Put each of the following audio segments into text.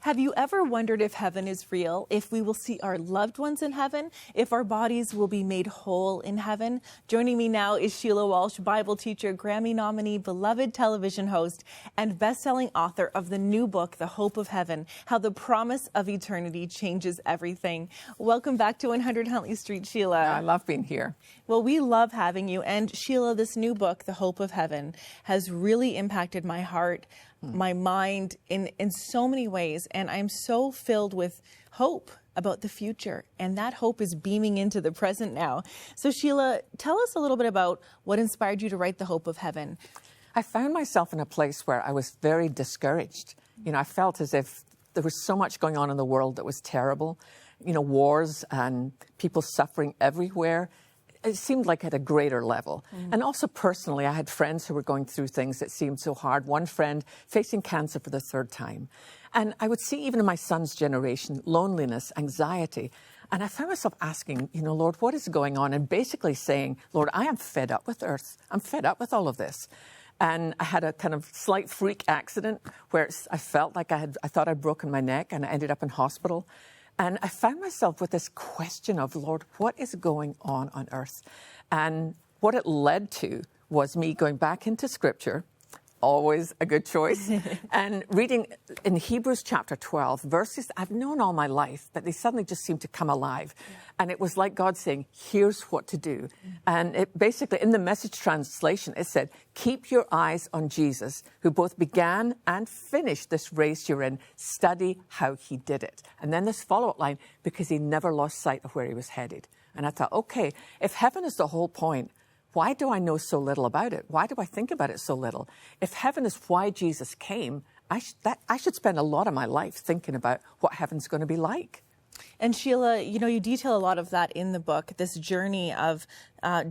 Have you ever wondered if heaven is real, if we will see our loved ones in heaven, if our bodies will be made whole in heaven? Joining me now is Sheila Walsh, Bible teacher, Grammy nominee, beloved television host, and best-selling author of the new book, The Hope of Heaven, How the Promise of Eternity Changes Everything. Welcome back to 100 Huntley Street, Sheila. I love being here. Well, we love having you. And Sheila, this new book, The Hope of Heaven, has really impacted my heart, my mind in so many ways. And I'm so filled with hope about the future. And that hope is beaming into the present now. So Sheila, tell us a little bit about what inspired you to write The Hope of Heaven. I found myself in a place where I was very discouraged. You know, I felt as if there was so much going on in the world that was terrible. You know, wars and people suffering everywhere. It seemed like at a greater level. And also personally, I had friends who were going through things that seemed so hard. One friend facing cancer for the third time. And I would see even in my son's generation, loneliness, anxiety. And I found myself asking, you know, Lord, what is going on? And basically saying, Lord, I am fed up with earth. I'm fed up with all of this. And I had a kind of slight freak accident where I felt like I thought I'd broken my neck and I ended up in hospital. And I found myself with this question of, Lord, what is going on earth? And what it led to was me going back into Scripture, always a good choice, and reading in Hebrews chapter 12, verses I've known all my life, but they suddenly just seemed to come alive. Yeah. And it was like God saying, here's what to do. And it basically, in the Message translation, it said, keep your eyes on Jesus, who both began and finished this race you're in. Study how he did it. And then this follow-up line, because he never lost sight of where he was headed. And I thought, okay, if heaven is the whole point, why do I know so little about it? Why do I think about it so little? If heaven is why Jesus came, I should spend a lot of my life thinking about what heaven's going to be like. And Sheila, you know, you detail a lot of that in the book, this journey of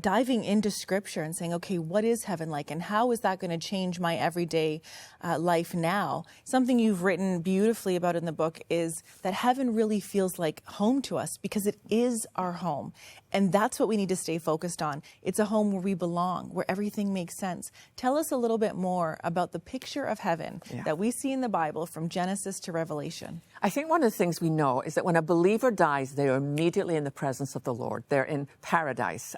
diving into Scripture and saying, okay, what is heaven like? And how is that going to change my everyday life now? Something you've written beautifully about in the book is that heaven really feels like home to us because it is our home. And that's what we need to stay focused on. It's a home where we belong, where everything makes sense. Tell us a little bit more about the picture of heaven that we see in the Bible from Genesis to Revelation. I think one of the things we know is that when a believer dies, they are immediately in the presence of the Lord. They're in paradise,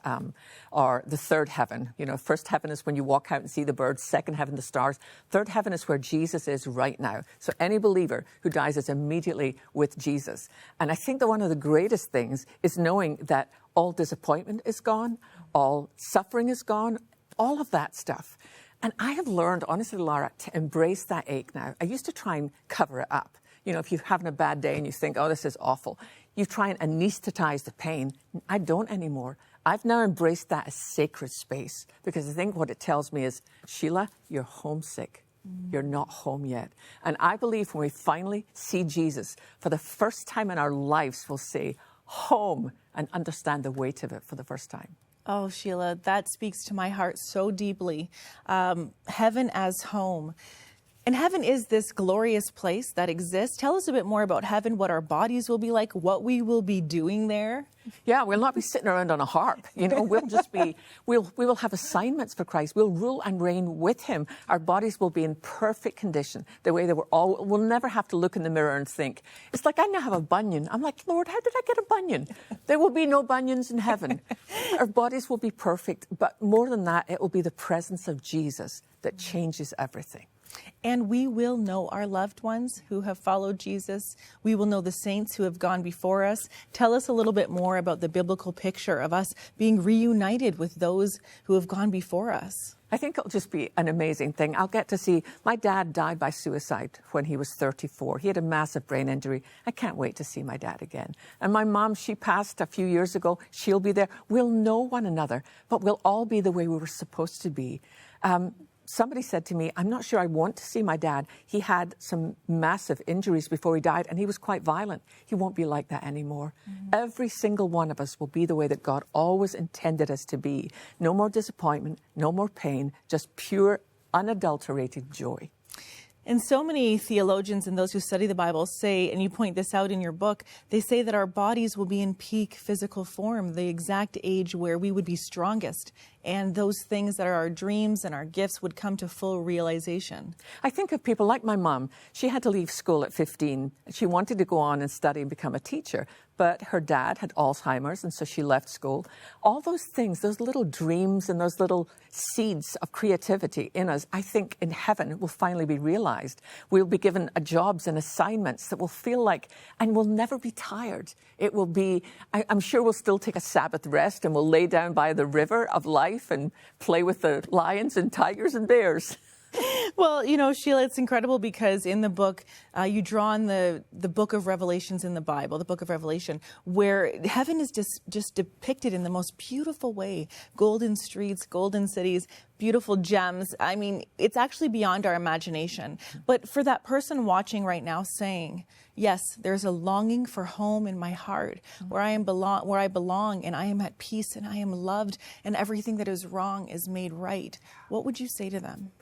or the third heaven. You know, first heaven is when you walk out and see the birds. Second heaven, the stars. Third heaven is where Jesus is right now. So any believer who dies is immediately with Jesus. And I think that one of the greatest things is knowing that all disappointment is gone, all suffering is gone, all of that stuff. And I have learned, honestly, Lara, to embrace that ache now. I used to try and cover it up. You know, if you're having a bad day and you think, oh, this is awful, you try and anesthetize the pain. I don't anymore. I've now embraced that as sacred space because I think what it tells me is, Sheila, you're homesick. You're not home yet. And I believe when we finally see Jesus, for the first time in our lives, we'll say, home, and understand the weight of it for the first time. Oh, Sheila, that speaks to my heart so deeply. Heaven as home. And heaven is this glorious place that exists. Tell us a bit more about heaven, what our bodies will be like, what we will be doing there. Yeah, we'll not be sitting around on a harp. You know, we'll just be, we will have assignments for Christ. We'll rule and reign with him. Our bodies will be in perfect condition, the way that we'll never have to look in the mirror and think, it's like I now have a bunion. I'm like, Lord, how did I get a bunion? There will be no bunions in heaven. Our bodies will be perfect. But more than that, it will be the presence of Jesus that changes everything. And we will know our loved ones who have followed Jesus. We will know the saints who have gone before us. Tell us a little bit more about the biblical picture of us being reunited with those who have gone before us. I think it'll just be an amazing thing. I'll get to see, my dad died by suicide when he was 34. He had a massive brain injury. I can't wait to see my dad again. And my mom, she passed a few years ago. She'll be there. We'll know one another, but we'll all be the way we were supposed to be. Somebody said to me, I'm not sure I want to see my dad. He had some massive injuries before he died, and he was quite violent. He won't be like that anymore. Every single one of us will be the way that God always intended us to be. No more disappointment, no more pain, just pure, unadulterated joy. And so many theologians and those who study the Bible say, and you point this out in your book, they say that our bodies will be in peak physical form, the exact age where we would be strongest and those things that are our dreams and our gifts would come to full realization. I think of people like my mom. She had to leave school at 15. She wanted to go on and study and become a teacher, but her dad had Alzheimer's, and so she left school. All those things, those little dreams and those little seeds of creativity in us, I think in heaven will finally be realized. We'll be given jobs and assignments that will feel like, and we'll never be tired. It will be, I'm sure we'll still take a Sabbath rest, and we'll lay down by the river of life and play with the lions and tigers and bears. Well, you know, Sheila, it's incredible because in the book, you draw on the book of Revelations in the Bible, the book of Revelation, where heaven is just depicted in the most beautiful way. Golden streets, golden cities, beautiful gems. I mean, it's actually beyond our imagination. But for that person watching right now saying, yes, there's a longing for home in my heart where I belong and I am at peace and I am loved and everything that is wrong is made right. What would you say to them?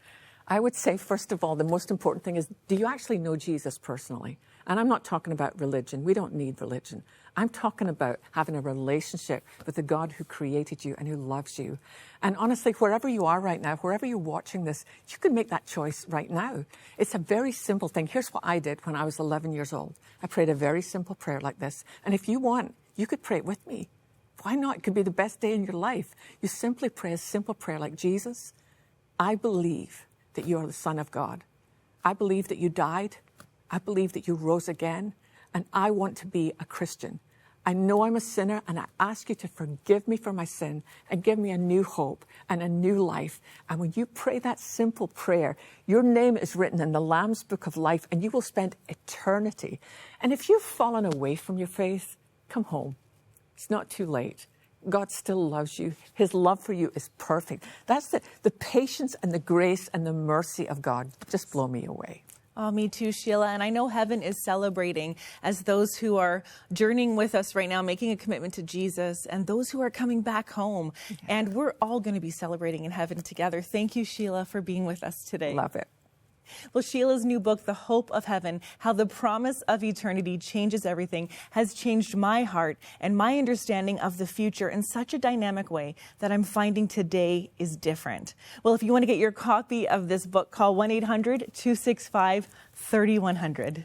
I would say, first of all, the most important thing is, do you actually know Jesus personally? And I'm not talking about religion. We don't need religion. I'm talking about having a relationship with the God who created you and who loves you. And honestly, wherever you are right now, wherever you're watching this, you can make that choice right now. It's a very simple thing. Here's what I did when I was 11 years old. I prayed a very simple prayer like this. And if you want, you could pray it with me. Why not? It could be the best day in your life. You simply pray a simple prayer like, Jesus, I believe that you are the Son of God. I believe that you died. I believe that you rose again. And I want to be a Christian. I know I'm a sinner, and I ask you to forgive me for my sin and give me a new hope and a new life. And when you pray that simple prayer, your name is written in the Lamb's Book of Life, and you will spend eternity. And if you've fallen away from your faith, come home. It's not too late. God still loves you. His love for you is perfect. That's the patience and the grace and the mercy of God just blow me away. Oh, me too, Sheila. And I know heaven is celebrating as those who are journeying with us right now, making a commitment to Jesus, and those who are coming back home. Yeah. And we're all going to be celebrating in heaven together. Thank you, Sheila, for being with us today. Love it. Well, Sheila's new book, The Hope of Heaven, How the Promise of Eternity Changes Everything, has changed my heart and my understanding of the future in such a dynamic way that I'm finding today is different. Well, if you want to get your copy of this book, call 1-800-265-3100.